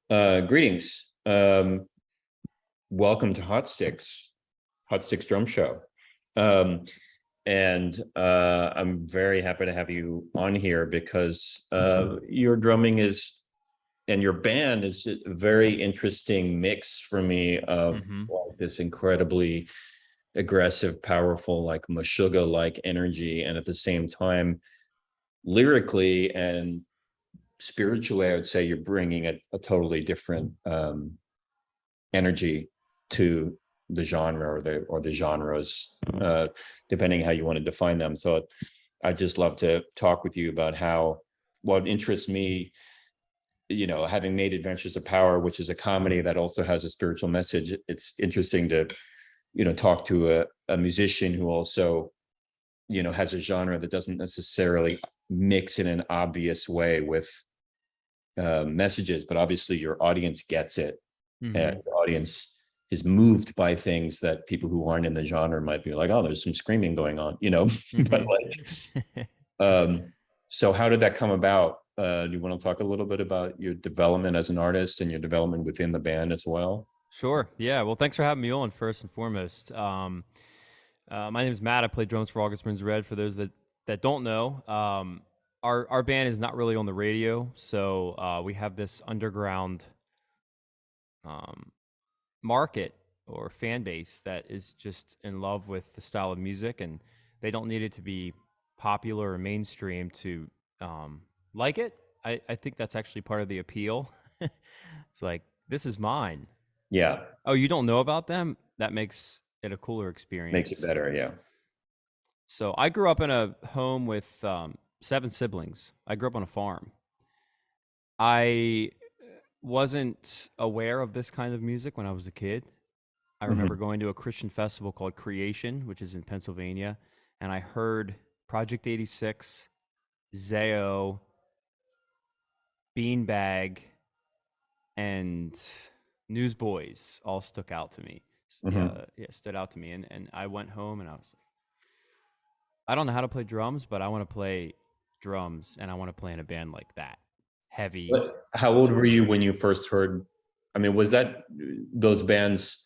Greetings. Welcome to Hot Sticks Drum Show. And I'm very happy to have you on here because your drumming and your band is a very interesting mix for me of like this incredibly aggressive, powerful, like Meshuggah-like energy, and at the same time, lyrically and spiritually, I would say you're bringing a totally different energy to the genre or the genres, depending how you want to define them. So I'd just love to talk with you about what interests me, having made Adventures of Power, which is a comedy that also has a spiritual message. It's interesting to, talk to a musician who also, has a genre that doesn't necessarily mix in an obvious way with messages, but obviously your audience gets it. And the audience is moved by things that people who aren't in the genre might be like, oh, there's some screaming going on, but so how did that come about? Do you want to talk a little bit about your development as an artist and your development within the band as well? Sure. Yeah. Well, thanks for having me on first and foremost. My name is Matt. I play drums for August Burns Red. For those that don't know, our band is not really on the radio, so we have this underground market or fan base that is just in love with the style of music, and they don't need it to be popular or mainstream to like it. I think that's actually part of the appeal. It's like, this is mine. Yeah. Oh, you don't know about them? That makes it a cooler experience. Makes it better, yeah. So I grew up in a home with 7 siblings. I grew up on a farm. I wasn't aware of this kind of music when I was a kid. I remember going to a Christian festival called Creation, which is in Pennsylvania, and I heard Project 86, Zao, Beanbag, and Newsboys all stuck out to me. Stood out to me. And I went home and I was like, I don't know how to play drums, but I want to play drums and I want to play in a band like that. Heavy. How old were you when you first heard? I mean, was that those bands?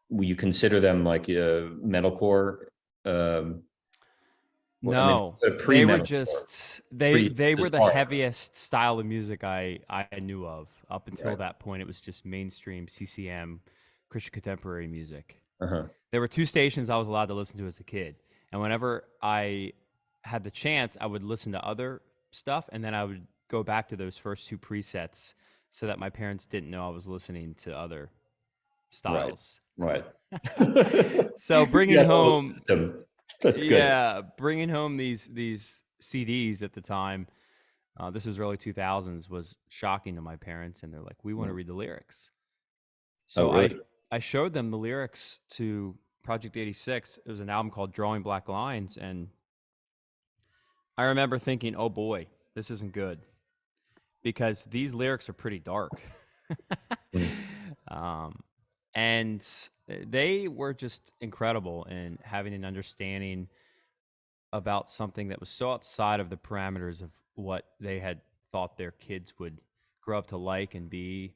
Would you consider them like metalcore? No, they were just they were the heaviest style of music I knew of up until that point. It was just mainstream CCM, Christian contemporary music. There were 2 stations I was allowed to listen to as a kid, and whenever I had the chance, I would listen to other stuff, and then I would go back to those first 2 presets so that my parents didn't know I was listening to other styles. Right. So bringing home. That's good. Yeah, bringing home these CDs at the time, this was early 2000s, was shocking to my parents, and they're like, "We want to read the lyrics." So really? I showed them the lyrics to Project 86. It was an album called Drawing Black Lines, and I remember thinking, "Oh boy, this isn't good," because these lyrics are pretty dark. And they were just incredible in having an understanding about something that was so outside of the parameters of what they had thought their kids would grow up to like and be.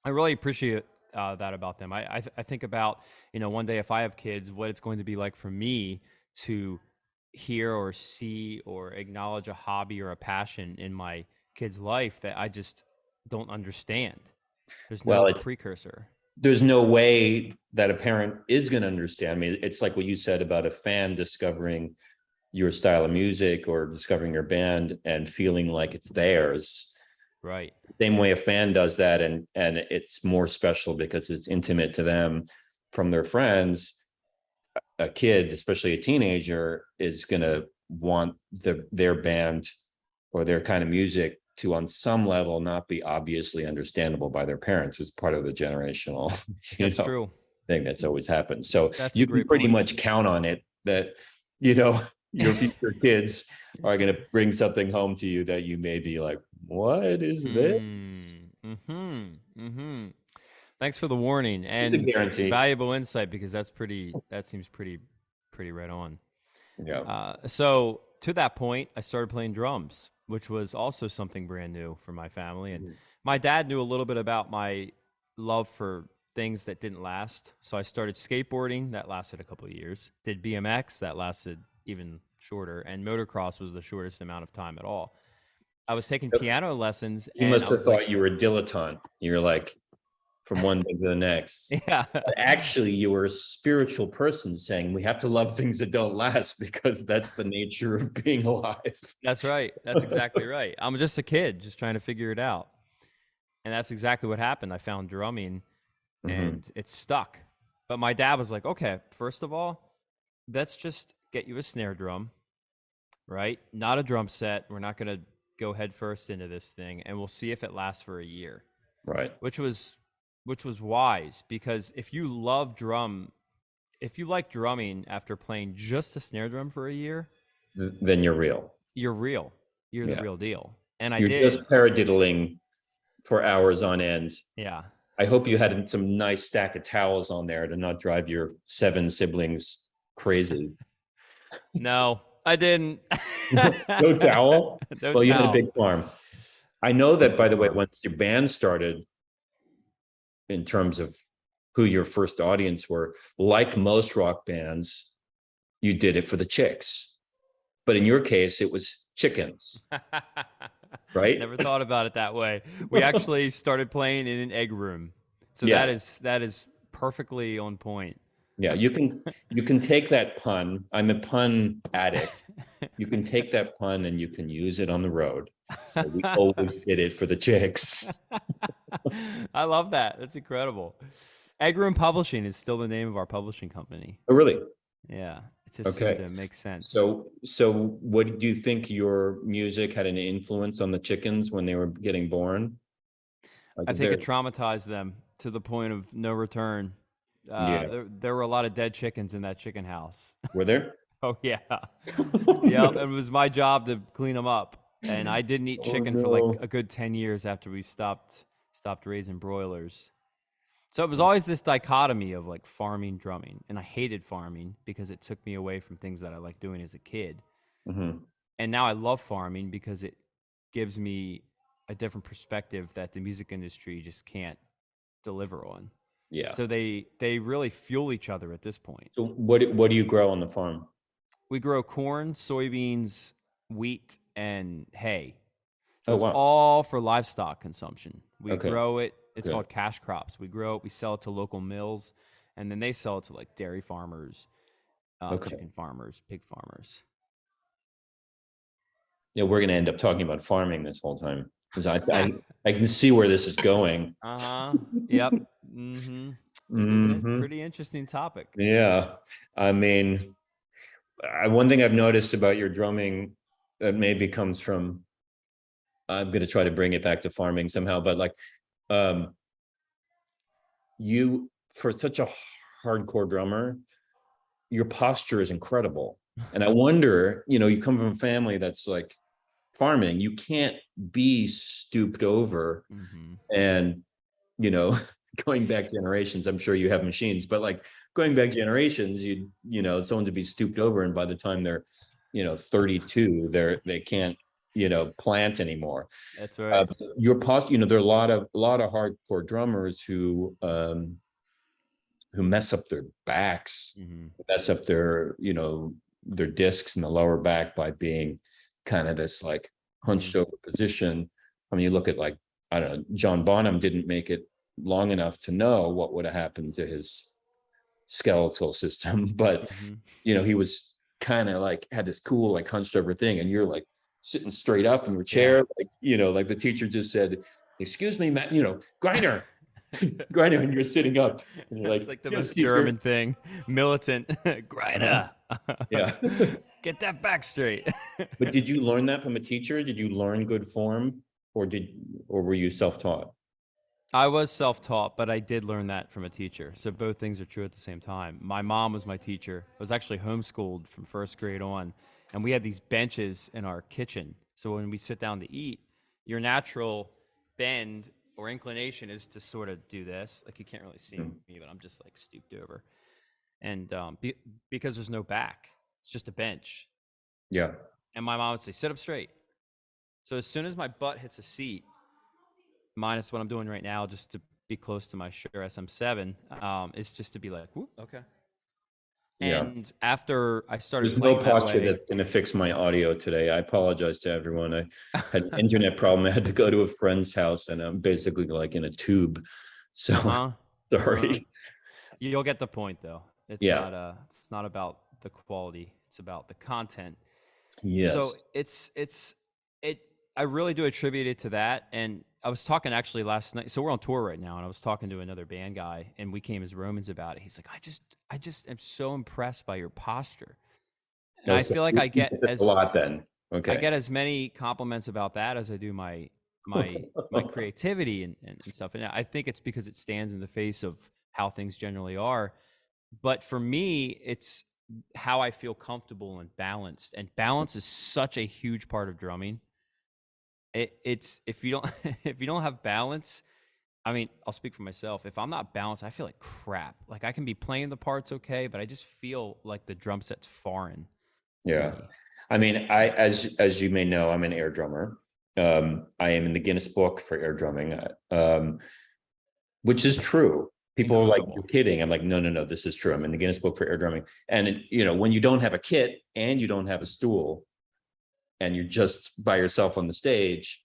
I really appreciate that about them. I think about, one day if I have kids, what it's going to be like for me to hear or see or acknowledge a hobby or a passion in my kid's life that I just don't understand. There's no precursor. There's no way that a parent is going to understand. I mean, it's like what you said about a fan discovering your style of music or discovering your band and feeling like it's theirs. Right. Same way a fan does that, and it's more special because it's intimate to them from their friends. A kid, especially a teenager, is going to want their band or their kind of music to, on some level, not be obviously understandable by their parents. As part of the generational true. thing that's always happened. So you can pretty much count on it that, your future kids are going to bring something home to you that you may be like, what is this? Thanks for the warning and valuable insight, because that seems pretty right on. Yeah. So to that point, I started playing drums, which was also something brand new for my family. And My dad knew a little bit about my love for things that didn't last. So I started skateboarding, that lasted a couple of years. Did BMX, that lasted even shorter, and motocross was the shortest amount of time at all. I was taking piano lessons, He and must I have was like, thought you were a dilettante. You're like from one thing to the next. yeah, But actually, you were a spiritual person saying we have to love things that don't last because that's the nature of being alive. that's right. That's exactly right. I'm just a kid, just trying to figure it out. And that's exactly what happened. I found drumming Mhm. and it stuck. But my dad was like, okay, first of all, let's just get you a snare drum, right? Not a drum set. We're not going to go head first into this thing, and we'll see if it lasts for a year. Right. Which was wise, because if you like drumming after playing just a snare drum for a year, Then you're real. you're real. You're the Yeah. real deal. And I You're just did. paradiddling for hours on end. Yeah. I hope you had some nice stack of towels on there to not drive your 7 siblings crazy. No, I didn't. No towel? No Well, you had a towel. big farm. I know Had a that, by big the way, farm. once your band started, in terms of who your first audience were, like most rock bands, you did it for the chicks. But in your case, it was chickens, right? Never thought about it that way. We actually started playing in an egg room. So that Yeah. is perfectly on point. Yeah, you can take that pun. I'm a pun addict. You can take that pun and you can use it on the road. So we always did it for the chicks. I love that. That's incredible. Egg Room Publishing is still the name of our publishing company. Oh, really? Yeah, it just seemed Okay. to make sense. So what do you think your music had an influence on the chickens when they were getting born? Like I if think they're it traumatized them to the point of no return. yeah, There were a lot of dead chickens in that chicken house. were there? Oh yeah, yep. It was my job to clean them up, and I didn't eat Oh chicken for like no. a good 10 years after we stopped raising broilers. So it was always this dichotomy of like farming, drumming, and I hated farming because it took me away from things that I liked doing as a kid. Mhm. And now I love farming because it gives me a different perspective that the music industry just can't deliver on. Yeah. So they really fuel each other at this point. So what do you grow on the farm? We grow corn, soybeans, wheat, and hay. So Oh it's wow. all for livestock consumption. We Okay. grow it. It's Okay. called cash crops. We grow it. We sell it to local mills, and then they sell it to like dairy farmers, Okay. chicken farmers, pig farmers. Yeah, we're gonna end up talking about farming this whole time because I can see where this is going. Uh-huh. Yep. Mm-hmm. It is a Hmm. pretty interesting topic. Yeah. I mean, one thing I've noticed about your drumming that maybe comes from, I'm going to try to bring it back to farming somehow, but like, um, you, for such a hardcore drummer, your posture is incredible. And I wonder, you come from a family that's like farming, you can't be stooped over Mm-hmm. and, you know, going back generations, I'm sure you have machines, but like going back generations, someone to be stooped over, and by the time they're, 32, they can't, plant anymore. That's right. Your post, there are a lot of hardcore drummers who mess up their backs, Mm-hmm. mess up their discs in the lower back by being kind of this like Mm-hmm. hunched over position. I mean, you look at like, I don't know, John Bonham didn't make it long enough to know what would have happened to his skeletal system, but Mm-hmm. he was kind of like had this cool like hunched over thing, and you're like sitting straight up in your Yeah. chair, like like the teacher just said, "Excuse me, Matt, Greiner, Greiner," and you're sitting up, and you're It's like, like the "Yes, most teacher." German thing. Militant. Uh-huh. Greiner. Yeah. Get that back straight. But did you learn that from a teacher? Did you learn good form, or were you self-taught? I was self-taught, but I did learn that from a teacher. So both things are true at the same time. My mom was my teacher. I was actually homeschooled from first grade on, and we had these benches in our kitchen. So when we sit down to eat, your natural bend or inclination is to sort of do this. Like you can't really see Mm. me, but I'm just like stooped over, and because there's no back, it's just a bench. Yeah. And my mom would say, "Sit up straight." So as soon as my butt hits a seat, minus what I'm doing right now, just to be close to my Shure SM7, is just to be like, whoop, okay. Yeah. And after I started There's no playing that posture way, that's going to fix my audio today. I apologize to everyone. I had an internet problem. I had to go to a friend's house and I'm basically like in a tube. So uh-huh, uh-huh. sorry. You'll get the point though. Yeah. It's not about the quality, it's about the content. Yes. So it I really do attribute it to that. And I was talking actually last night. So we're on tour right now, and I was talking to another band guy, and we came as Romans about it. He's like, I just am so impressed by your posture. And Oh, I so feel like you did this a lot then. I Okay. get as many compliments about that as I do my creativity and stuff. And I think it's because it stands in the face of how things generally are. But for me, it's how I feel comfortable and balanced. And balance is such a huge part of drumming. It's if you don't if you don't have balance, I mean, I'll speak for myself. If I'm not balanced, I feel like crap. Like I can be playing the parts okay, but I just feel like the drum set's foreign to Yeah. me. I mean, as you may know, I'm an air drummer. I am in the Guinness Book for air drumming, which is true. People are like, "You're Incredible. kidding." I'm like, "No, no, no. This is true. I'm in the Guinness Book for air drumming." And when you don't have a kit and you don't have a stool, and you're just by yourself on the stage,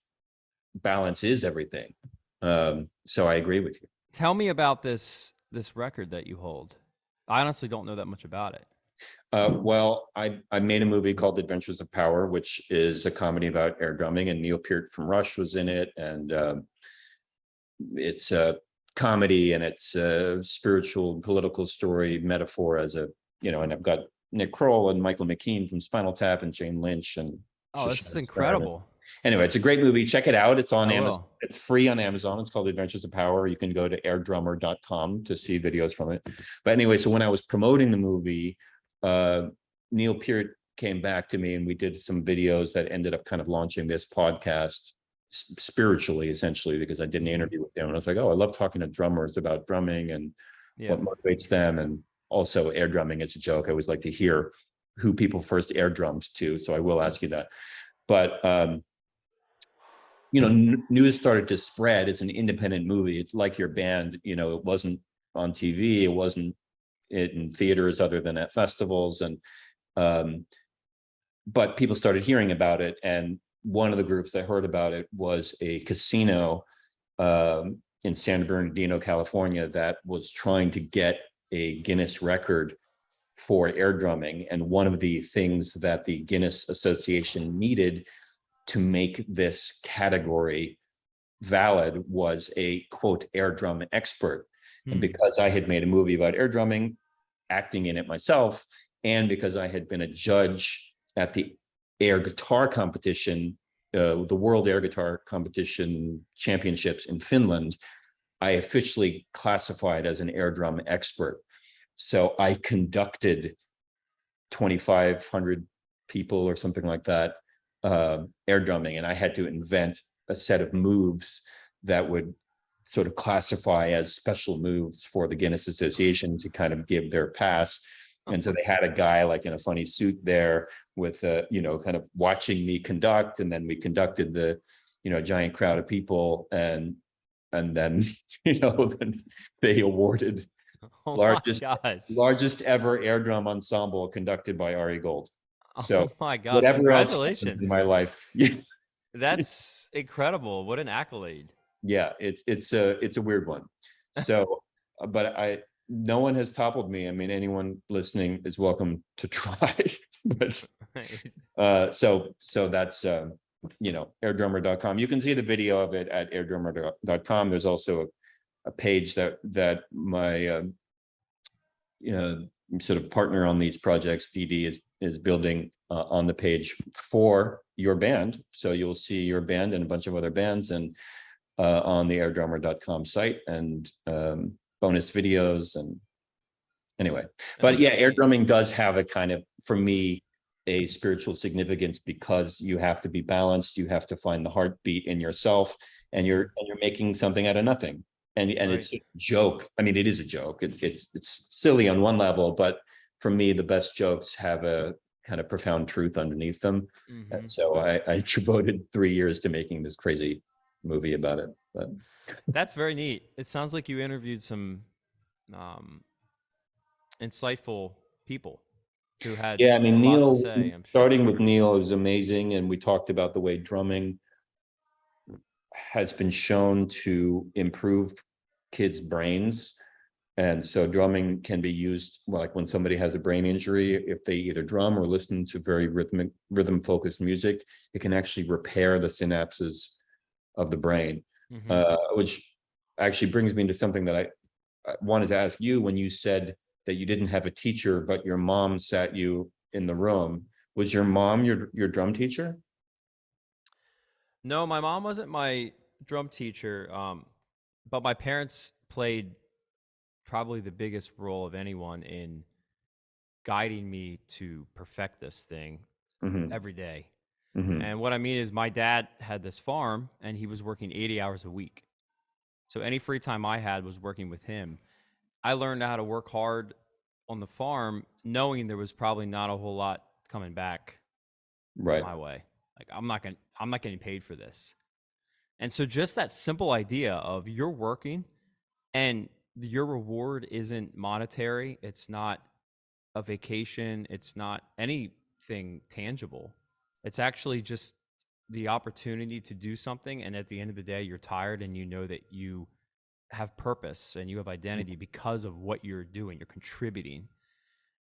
balance is everything. So I agree with you. Tell me about this record that you hold. I honestly don't know that much about it. Well, I made a movie called Adventures of Power, which is a comedy about air drumming, and Neil Peart from Rush was in it, and it's a comedy and it's a spiritual political story metaphor and I've got Nick Kroll and Michael McKean from Spinal Tap and Jane Lynch and Oh, this is Shoshana Stern. incredible. Anyway, it's a great movie. Check it out. It's on I Amazon. will. It's free on Amazon. It's called Adventures of Power. You can go to airdrummer.com to see videos from it. But anyway, so when I was promoting the movie, Neil Peart came back to me and we did some videos that ended up kind of launching this podcast spiritually, essentially, because I did an interview with him. And I was like, oh, I love talking to drummers about drumming and Yeah. what motivates them. And also air drumming is a joke. I always like to hear who people first air drummed to. So I will ask you that. But news started to spread. It's an independent movie. It's like your band, it wasn't on TV. It wasn't in theaters other than at festivals. And, but people started hearing about it. And one of the groups that heard about it was a casino in San Bernardino, California, that was trying to get a Guinness record for air drumming. And one of the things that the Guinness Association needed to make this category valid was a quote air drum expert. And because I had made a movie about air drumming, acting in it myself, and because I had been a judge at the air guitar competition, the World Air Guitar Competition Championships in Finland, I officially classified as an air drum expert. So I conducted 2,500 people or something like that air drumming, and I had to invent a set of moves that would sort of classify as special moves for the Guinness Association to kind of give their pass. And so they had a guy like in a funny suit there with kind of watching me conduct, and then we conducted the giant crowd of people, and then then they awarded Oh my largest gosh. largest ever air drum ensemble conducted by Ari Gold. So Oh my gosh. whatever else happened in my Congratulations. life, That's incredible. What an accolade. yeah, it's a weird one. So, but no one has toppled me. I mean, anyone listening is welcome to try. But so that's airdrummer.com. You can see the video of it at airdrummer.com. There's also a page that my sort of partner on these projects, DD, is building on the page for your band. So you'll see your band and a bunch of other bands and on the airdrummer.com site, and bonus videos. And anyway, but yeah, air drumming does have a kind of, for me, a spiritual significance, because you have to be balanced. You have to find the heartbeat in yourself, and you're making something out of nothing. And Right. It's a joke. I mean, it is a joke. It's silly on one level, but for me, the best jokes have a kind of profound truth underneath them. And so I devoted 3 years to making this crazy movie about it. But That's very neat. It sounds like you interviewed some um, insightful people who had yeah, I a mean, lot to Neil, say, I'm sure. starting with Neil, is amazing. And we talked about the way drumming has been shown to improve kids' brains. And so drumming can be used, like when somebody has a brain injury, if they either drum or listen to very rhythm focused music, it can actually repair the synapses of the brain, Hmm. which actually brings me into something that I wanted to ask you. When you said that you didn't have a teacher, but your mom sat you in the room, was your mom your drum teacher? No, my mom wasn't my drum teacher, but my parents played probably the biggest role of anyone in guiding me to perfect this thing Mm-hmm. every day. Mm-hmm. And what I mean is, my dad had this farm and he was working 80 hours a week. So any free time I had was working with him. I learned how to work hard on the farm, knowing there was probably not a whole lot coming back Right. my way. Like I'm not getting paid for this. And so just that simple idea of you're working and your reward isn't monetary, it's not a vacation, it's not anything tangible. It's actually just the opportunity to do something, and at the end of the day you're tired and you know that you have purpose and you have identity because of what you're doing, you're contributing.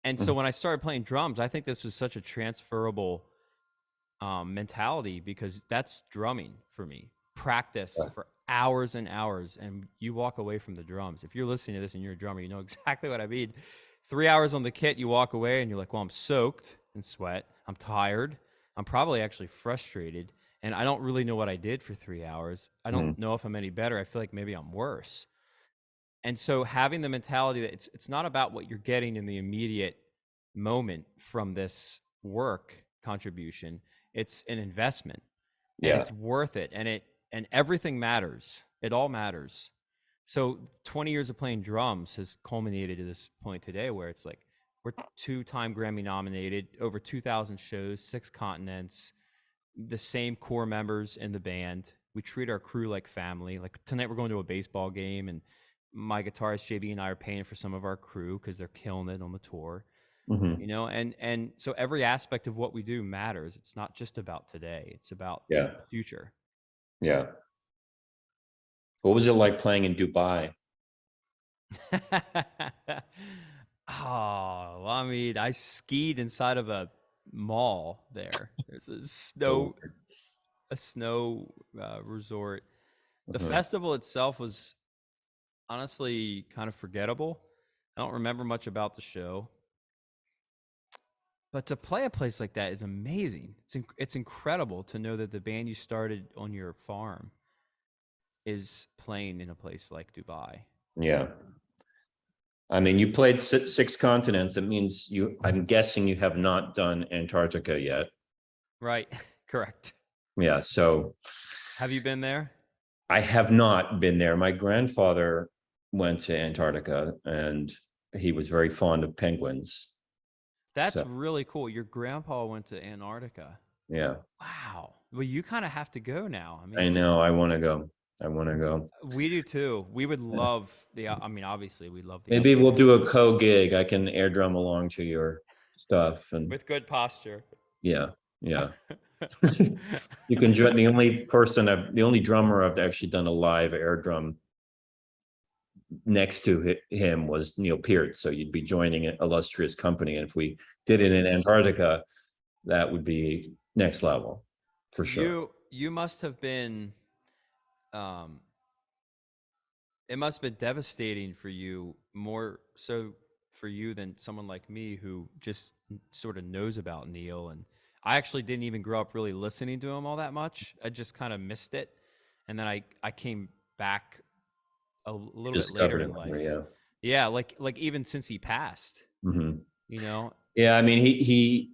And so Mhm. when I started playing drums, I think this was such a transferable mentality, because that's drumming for me. Practice Right. for hours and hours, and you walk away from the drums. If you're listening to this and you're a drummer, you know exactly what I mean. 3 hours on the kit, you walk away and you're like, well, I'm soaked in sweat. I'm tired. I'm probably actually frustrated. And I don't really know what I did for 3 hours. I don't Mhm. know if I'm any better. I feel like maybe I'm worse. And so having the mentality that it's not about what you're getting in the immediate moment from this work contribution, it's an investment, and Yeah. it's worth it, and everything matters. It all matters. So 20 years of playing drums has culminated to this point today where it's like we're two-time Grammy nominated, over 2,000 shows, 6 continents, the same core members in the band. We treat our crew like family. Like tonight, we're going to a baseball game, and my guitarist JB and I are paying for some of our crew because they're killing it on the tour. Hmm. And so every aspect of what we do matters. It's not just about today; it's about Yeah. the future. Yeah. What was it like playing in Dubai? Oh, well, I mean, I skied inside of a mall there. There's Oh. a snow resort. The Uh-huh. festival itself was honestly kind of forgettable. I don't remember much about the show, but to play a place like that is amazing. It's incredible to know that the band you started on your farm is playing in a place like Dubai. Yeah. I mean, you played six continents. It means I'm guessing you have not done Antarctica yet. Right. Correct. Yeah. So Have you been there? I have not been there. My grandfather went to Antarctica and he was very fond of penguins. That's So, really cool. Your grandpa went to Antarctica. yeah, Wow. Well, you kind of have to go now. I mean, I know. I want to go. I want to go. we do too. We would Yeah. love I mean, obviously, we'd love the Maybe we'll do opportunity a co-gig. I can air drum along to your stuff, and with good posture. yeah, yeah. You can join. The only drummer I've actually done a live air drum next to him was Neil Peart. So you'd be joining an illustrious company, and if we did it in Antarctica, that would be next level for sure. You must have been um it must have been devastating for you, more so for you than someone like me who just sort of knows about Neil. And I actually didn't even grow up really listening to him all that much. I just kind of missed it. And then I came back a little bit later Discovered in it. life. Yeah. Yeah, like even since he passed, Hmm. you know. Yeah. I mean, he.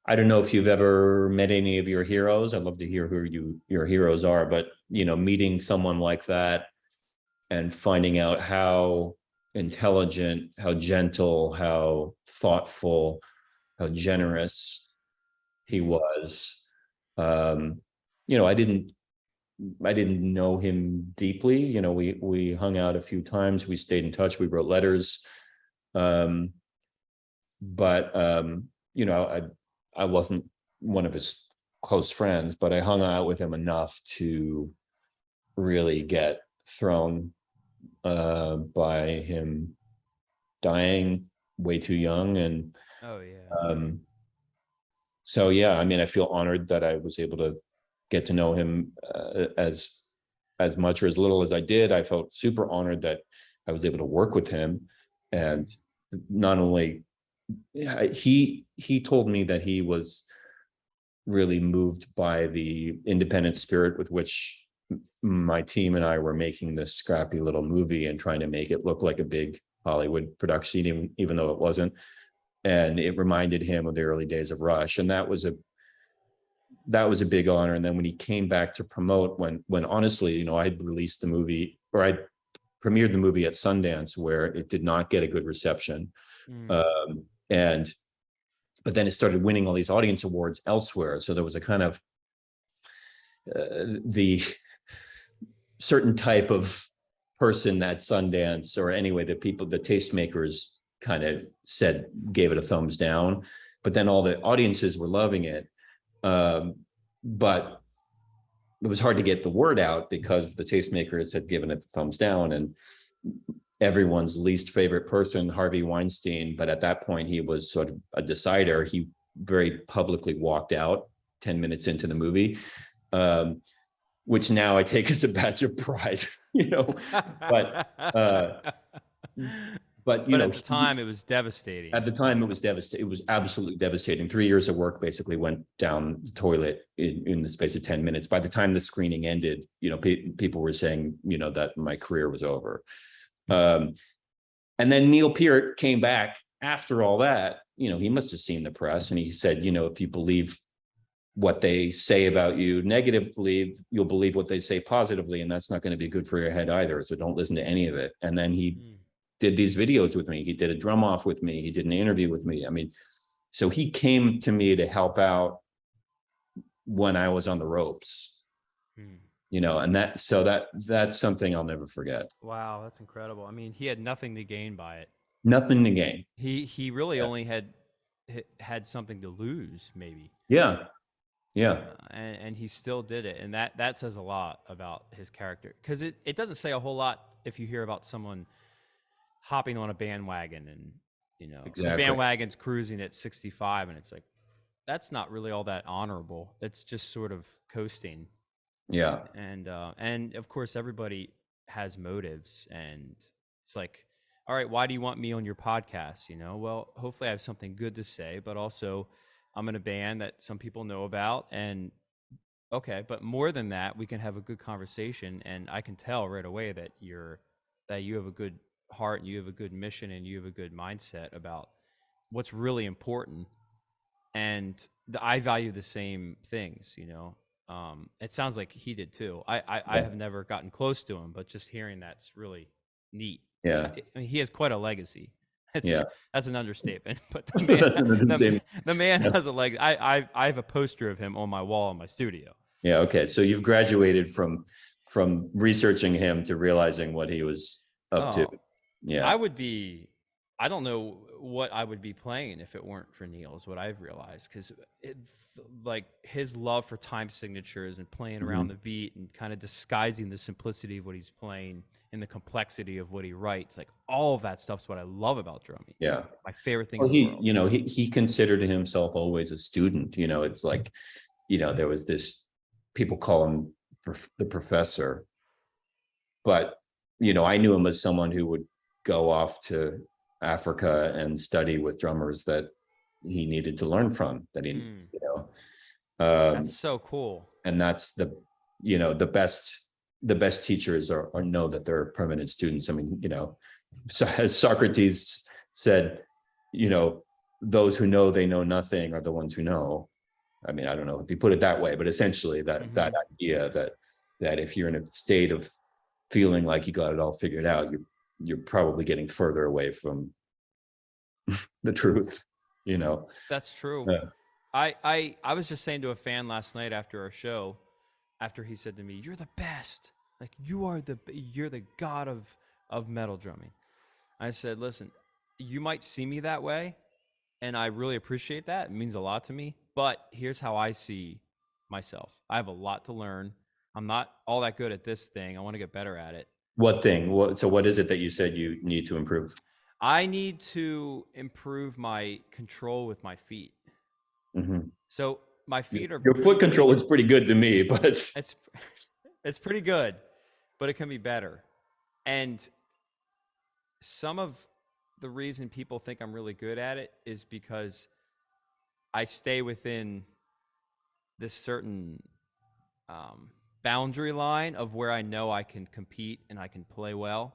I don't know if you've ever met any of your heroes. I'd love to hear who your heroes are, but meeting someone like that and finding out how intelligent, how gentle, how thoughtful, how generous he Mhm. was. Um, I didn't. I didn't know him deeply. You know, we hung out a few times, we stayed in touch, we wrote letters. Um, but you know, I wasn't one of his close friends, but I hung out with him enough to really get thrown by him dying way too young. And Oh yeah. um, so yeah, I mean, I feel honored that I was able to get to know him as much or as little as I did. I felt super honored that I was able to work with him. And not only he told me that he was really moved by the independent spirit with which my team and I were making this scrappy little movie and trying to make it look like a big Hollywood production, even though it wasn't. And it reminded him of the early days of Rush, and that was a big honor. And then when he came back to promote, when honestly, you know, I'd released the movie, or I premiered the movie at Sundance, where it did not get a good reception, Mm. and but then it started winning all these audience awards elsewhere. So there was a kind of the certain type of person at Sundance, or anyway, the people, the tastemakers kind of said, gave it a thumbs down, but then all the audiences were loving it. But it was hard to get the word out because the tastemakers had given it the thumbs down, and everyone's least favorite person, Harvey Weinstein, but at that point he was sort of a decider. He very publicly walked out 10 minutes into the movie, which now I take as a badge of pride, you know. But but you But know, at the time, it was devastating. at the time it was devastating. It was absolutely devastating. 3 years of work basically went down the toilet in the space of 10 minutes. By the time the screening ended, you know, people were saying, you know, that my career was over. And then Neil Peart came back after all that. You know, he must have seen the press, and he said, you know, if you believe what they say about you negatively, you'll believe what they say positively, and that's not going to be good for your head either. So don't listen to any of it. And then he did these videos with me. He did a drum off with me. He did an interview with me. I mean, so he came to me to help out when I was on the ropes, you know, and that's something I'll never forget. Wow, that's incredible. I mean, he had nothing to gain by it. Nothing to gain. He really Yeah. only had something to lose, maybe. Yeah. Yeah. And he still did it, and that says a lot about his character, because it doesn't say a whole lot if you hear about someone hopping on a bandwagon, and you know the Exactly. bandwagon's cruising at 65, and it's like, that's not really all that honorable. It's just sort of coasting. Yeah. And of course everybody has motives, and it's like, all right, why do you want me on your podcast? You know, well, hopefully I have something good to say, but also I'm in a band that some people know about, and okay, but more than that, we can have a good conversation, and I can tell right away that you have a good heart, and you have a good mission, and you have a good mindset about what's really important. And I value the same things, you know. It sounds like he did too. I Yeah. have never gotten close to him, but just hearing that's really neat. Yeah. I mean, he has quite a legacy. It's Yeah. That's an understatement, but That's an understatement. the man Yeah. has a leg. I have a poster of him on my wall in my studio. Yeah. Okay. So you've graduated from researching him to realizing what he was up to. Oh, Yeah. I would be, I don't know what I would be playing if it weren't for Neil, is what I've realized. Because like his love for time signatures and playing around the beat and kind of disguising the simplicity of what he's playing and the complexity of what he writes, like all of that stuff's what I love about drumming. Yeah. My favorite thing Well, in the world. you know, he considered himself always a student. You know, it's like, you know, there was this, people call him the professor, but you know, I knew him as someone who would go off to Africa and study with drummers that he needed to learn from, that he, you know, That's so cool. and that's the, you know, the best teachers are know that they're permanent students. I mean, you know, so as Socrates said, you know, those who know they know nothing are the ones who know. I mean, I don't know if you put it that way, but essentially that idea that if you're in a state of feeling like you got it all figured out, you're probably getting further away from the truth, you know. That's true. Yeah. I was just saying to a fan last night after our show, after he said to me, "You're the best. Like you're the god of metal drumming." I said, "Listen, you might see me that way, and I really appreciate that. It means a lot to me. But here's how I see myself. I have a lot to learn. I'm not all that good at this thing. I want to get better at it. What thing? So what is it that you said you need to improve? I need to improve my control with my feet. Mm-hmm. So my feet are Your foot control is pretty good to me, but it's pretty good, but it can be better. And some of the reason people think I'm really good at it is because I stay within this certain boundary line of where I know I can compete and I can play well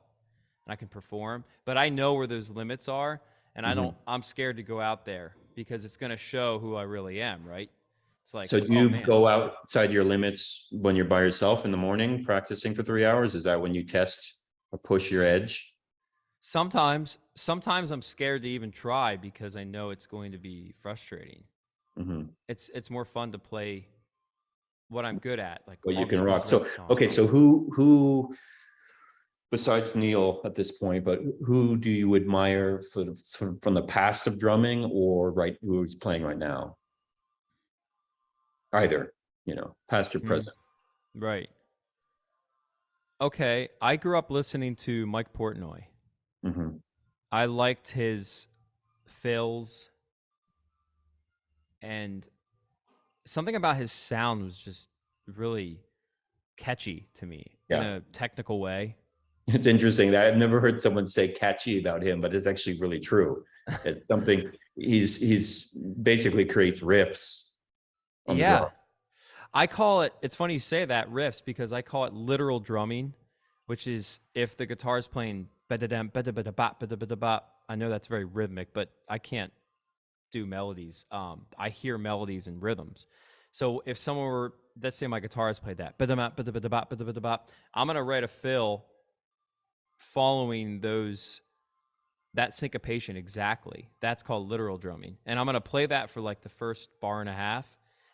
and I can perform, but I know where those limits are, and I'm scared to go out there because it's going to show who I really am, right? It's like, so do oh you man. go outside your limits when you're by yourself in the morning practicing for 3 hours? Is that when you test or push your edge? Sometimes I'm scared to even try because I know it's going to be frustrating. Mm-hmm. It's more fun to play what I'm good at, like Well, you can Augustin's rock. So, Red Song. okay, so who besides Neil at this point, but who do you admire from the past of drumming or right who's playing right now? Either, past or Hmm. present. Right. Okay, I grew up listening to Mike Portnoy. Mm-hmm. I liked his fills, and something about his sound was just really catchy to me in Yeah. a technical way. It's interesting that I've never heard someone say catchy about him, but it's actually really true. It's something he's basically creates riffs on the drum. Yeah. I call it, it's funny you say that, riffs, because I call it literal drumming, which is if the guitar is playing ba-da-dam, ba-da-ba-da-bop, ba-da-ba-da-bop. I know that's very rhythmic, but I can't do melodies. I hear melodies and rhythms. So if someone were, let's say my guitarist played that, ba-da-bop, ba-da-ba-da-bop, ba-da-ba-da-bop, I'm going to write a fill following that syncopation exactly. That's called literal drumming. And I'm going to play that for like the first bar and a half.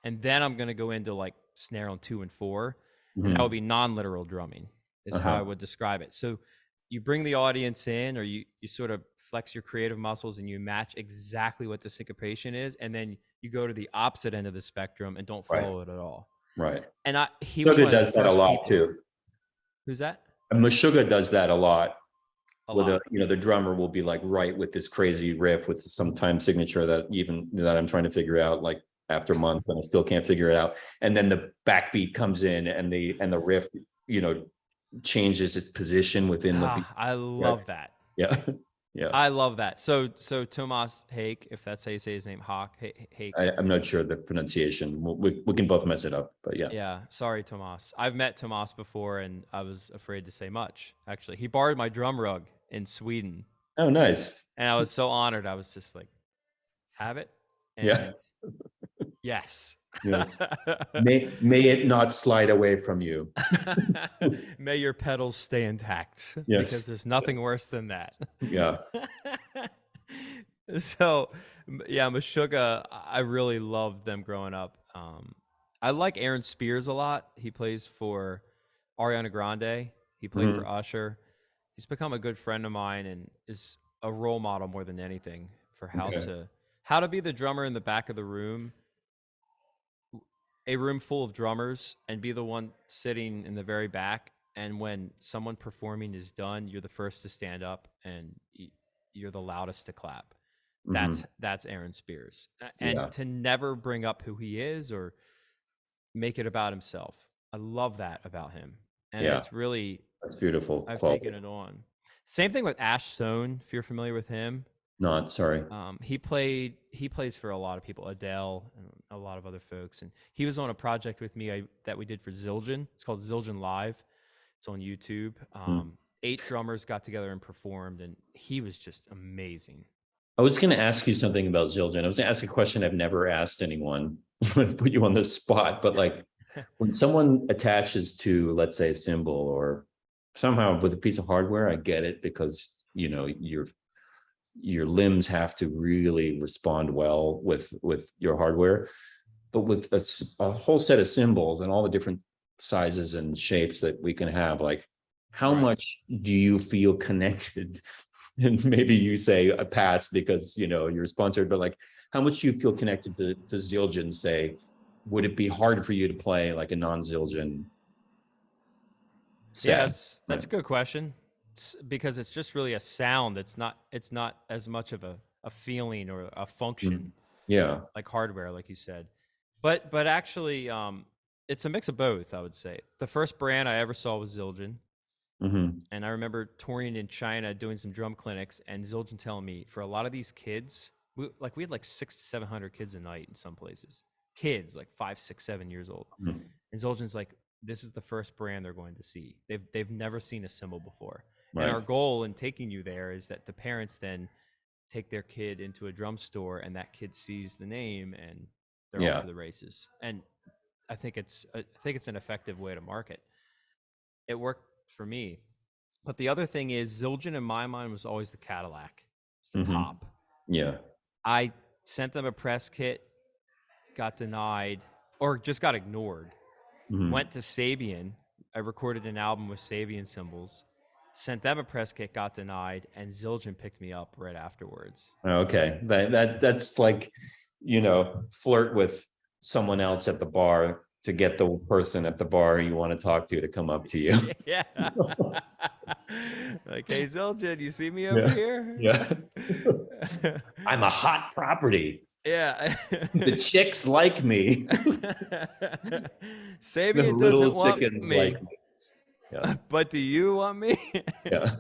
And then I'm going to go into like snare on 2 and 4. And that would Mm-hmm. be non-literal drumming is how I Uh-huh. would describe it. So you bring the audience in, or you sort of flex your creative muscles and you match exactly what the syncopation is. And then you go to the opposite end of the spectrum and don't Right. follow it at all. Right. And he was Meshuggah one of the does that a first lot people. too. Who's that? And Meshuggah does that a lot. A With lot. the drummer will be like right with this crazy riff with some time signature that I'm trying to figure out like after months and I still can't figure it out. And then the backbeat comes in and the riff, changes its position within the beat. I Yeah. love that. Yeah. Yeah. I love that. So Tomas Hake, if that's how you say his name, Hake. I'm not sure the pronunciation. We can both mess it up, but yeah. Yeah, sorry, Tomas. I've met Tomas before, and I was afraid to say much. Actually, he borrowed my drum rug in Sweden, Oh, nice. and I was so honored. I was just like, "Have it," Yeah. and yes. Yes. May it not slide away from you. May your pedals stay intact, because Yes. there's nothing worse than that. Yeah. So, yeah, Meshuggah, I really loved them growing up. I like Aaron Spears a lot. He plays for Ariana Grande. He played Mhm. for Usher. He's become a good friend of mine and is a role model more than anything for Okay. how to be the drummer in the back of the room, a room full of drummers, and be the one sitting in the very back. And when someone performing is done, you're the first to stand up and you're the loudest to clap. Mhm. That's Aaron Spears. And Yeah. to never bring up who he is or make it about himself. I love that about him. And Yeah. it's really, That's beautiful I've quality. taken it on. Same thing with Ash Sohn, if you're familiar with him. Not sorry. He plays for a lot of people, Adele and a lot of other folks. And he was on a project with me that we did for Zildjian. It's called Zildjian Live. It's on YouTube. Mm. 8 drummers got together and performed, and he was just amazing. I was going to ask you something about Zildjian. I was going to ask a question I've never asked anyone. I'm going to put you on the spot, but like when someone attaches to, let's say, a cymbal or somehow with a piece of hardware, I get it because your limbs have to really respond well with your hardware. But with a whole set of cymbals and all the different sizes and shapes that we can have. Like, how Right. much do you feel connected? And maybe you say a pass because you're sponsored, but like, how much do you feel connected to Zildjian? Say, would it be hard for you to play like a non-Zildjian Yeah, set? that's Right. a good question. Because it's just really a sound. It's not as much of a feeling or a function Yeah. like hardware, like you said. But actually, it's a mix of both. I would say the first brand I ever saw was Zildjian, Mm-hmm. and I remember touring in China doing some drum clinics, and Zildjian telling me for a lot of these kids, we had like 600 to 700 kids a night in some places. Kids like 5, 6, 7 years old, Mm-hmm. and Zildjian's like, this is the first brand they're going to see. They've never seen a cymbal before, and our Right. goal in taking you there is that the parents then take their kid into a drum store, and that kid sees the name, and they're off Yeah. to the races. And I think it's an effective way to market. It worked for me. But the other thing is, Zildjian in my mind was always the Cadillac. It's the Mm-hmm. top. Yeah. I sent them a press kit, got denied, or just got ignored. Mm-hmm. Went to Sabian. I recorded an album with Sabian cymbals. Sent them a press kit, got denied, and Zildjian picked me up right afterwards. Okay. That's like, flirt with someone else at the bar to get the person at the bar you want to talk to come up to you. Yeah. Like, hey, Zildjian, you see me over Yeah. here? Yeah. I'm a hot property. Yeah. The chicks like me. The Sabian doesn't little want chickens me, like me. Yeah. but do you want me? Yeah.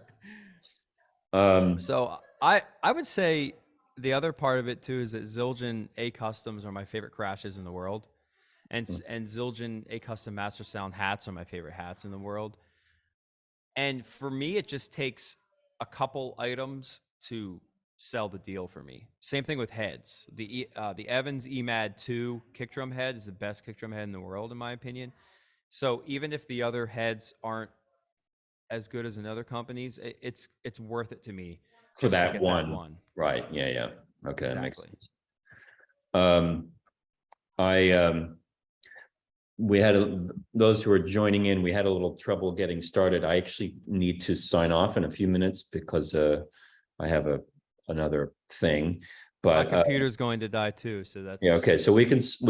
Um, So I would say the other part of it too is that Zildjian A customs are my favorite crashes in the world, and Zildjian A custom master sound hats are my favorite hats in the world. And for me, it just takes a couple items to sell the deal for me. Same thing with heads. The Evans EMAD 2 kick drum head is the best kick drum head in the world, in my opinion. So even if the other heads aren't as good as in other companies, it's worth it to me for just to that get that one. one. Right. Yeah. Yeah. Okay. That makes Exactly. sense. Um, I, we had those who are joining in, we had a little trouble getting started. I actually need to sign off in a few minutes because I have another thing. My But computer's going to die too, so yeah, that's okay. So we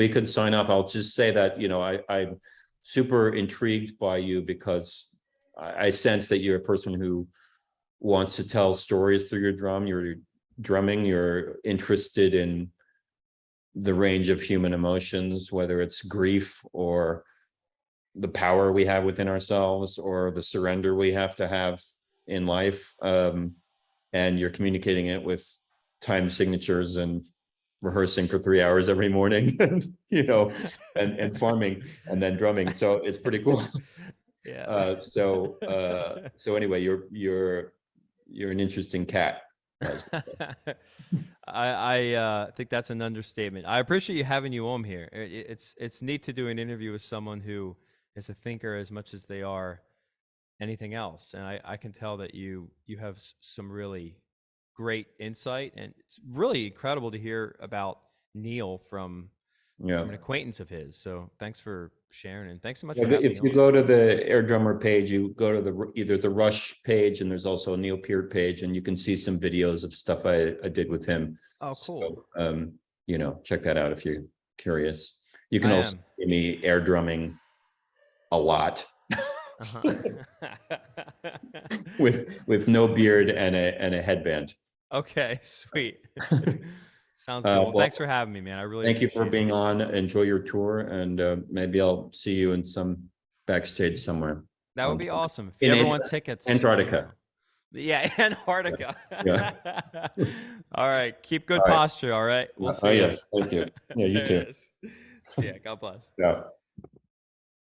could sign off. I'll just say that I'm super intrigued by you because I sense that you're a person who wants to tell stories through your drum. You're drumming. You're interested in the range of human emotions, whether it's grief or the power we have within ourselves or the surrender we have to have in life. And you're communicating it with time signatures and rehearsing for 3 hours every morning, and farming and then drumming. So it's pretty cool. yeah. So anyway, you're an interesting cat. I think that's an understatement. I appreciate you having you on here. It's neat to do an interview with someone who is a thinker as much as they are anything else, and I can tell that you have some really great insight, and it's really incredible to hear about Neil from Yeah. an acquaintance of his. So thanks for sharing, and thanks so much Yeah, for having me if you on. go to the Air Drummer page, you go to there's a Rush page and there's also a Neil Peart page, and you can see some videos of stuff I did with him. Oh, cool. So, check that out if you're curious. You can I also am. see me air drumming a lot Uh-huh. with no beard and a headband. Okay, sweet. Sounds good. Well, Well, thanks for having me, man. I really thank you for appreciate it. being on. Enjoy your tour, and maybe I'll see you in some backstage somewhere. That would be awesome. If you In ever want tickets, let me Antarctica. know. Yeah, Antarctica. Yeah. All right. Keep good All right. posture. All right. We'll Oh, see you. yes. Thank you. Yeah, you There too. it is. See ya. God bless. Yeah.